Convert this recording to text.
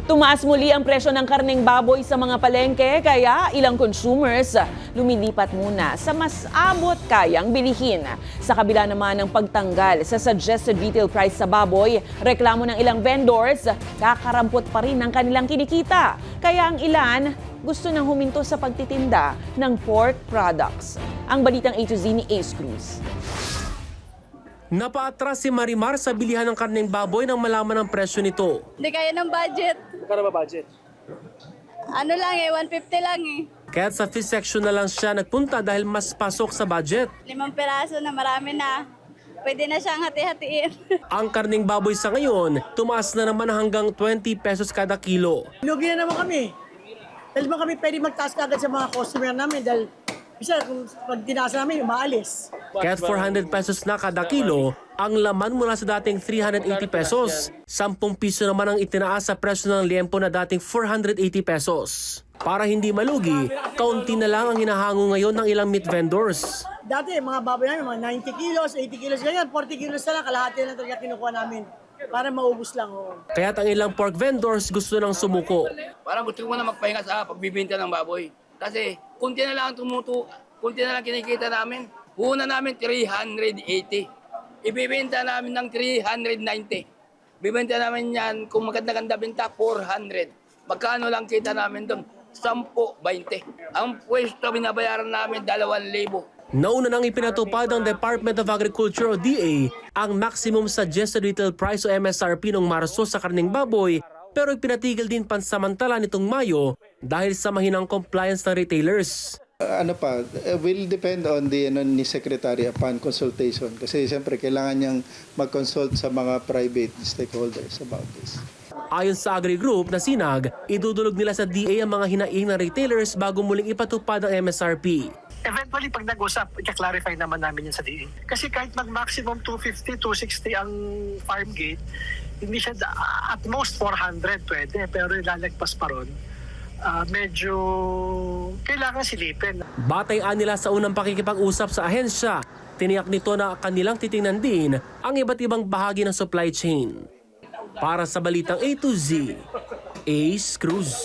Tumaas muli ang presyo ng karneng baboy sa mga palengke kaya ilang consumers lumilipat muna sa mas abot kayang bilihin. Sa kabila naman ng pagtanggal sa suggested retail price sa baboy, reklamo ng ilang vendors, kakarampot pa rin ang kanilang kinikita. Kaya ang ilan gusto nang huminto sa pagtitinda ng pork products. Ang balitang A to Z ni Ace Cruz. Napaatras si Marimar sa bilihan ng karneng baboy nang malaman ang presyo nito. Hindi kaya ng budget. Magkano ba budget? Ano lang 150 lang Kaya't sa fish section na lang siya nagpunta dahil mas pasok sa budget. 5 peraso na marami na. Pwede na siyang hati-hatiin. Ang karneng baboy sa ngayon, tumaas na naman hanggang 20 pesos kada kilo. Lugi na naman kami. Dahil ba kami pwede magtaas agad sa mga customer namin dahil bisa kung pag tinaas namin, umaalis. Kaya't 400 pesos na kada kilo, ang laman mula sa dating 380 pesos. 10 piso naman ang itinaas sa presyo ng liempo na dating 480 pesos. Para hindi malugi, kaunti na lang ang hinahango ngayon ng ilang meat vendors. Dati, mga baboy namin, mga 90 kilos, 80 kilos, ganyan, 40 kilos na lang, kalahati na talaga kinukuha namin para maubos lang. Kaya't ang ilang pork vendors gusto nang sumuko. Parang gusto ko na magpahinga sa pagbibinta ng baboy. Kasi kunti na lang kunti na lang kinikita namin. Una namin 380. Ibibenta namin ng 390. Bibenta namin yan, kung maganda-ganda binta, 400. Magkano lang kita namin doon? 10, 20. Ang pwesto binabayaran namin 2,000. Nauna nang ipinatupad ng Department of Agriculture o DA ang maximum suggested retail price o MSRP noong Marso sa karneng baboy, pero ipinatigil din pansamantala nitong Mayo dahil sa mahinang compliance ng retailers. Will depend on the ni Secretary upon consultation kasi siyempre kailangan niyang mag-consult sa mga private stakeholders about this. Ayon sa Agri Group na Sinag, idudulog nila sa DA ang mga hinaing ng retailers bago muling ipatupad ang MSRP. Eventually, pag nag-usap, i-clarify naman namin yan sa DA. Kasi kahit mag-maximum 250, 260 ang farm gate, hindi siya at most 400 pwede, pero ilalagpas pa ron. Medyo kailangan silipin. Batay-an nila sa unang pakikipag-usap sa ahensya, tiniyak nito na kanilang titingnan din ang iba't ibang bahagi ng supply chain. Para sa Balitang A to Z, Ace Cruz.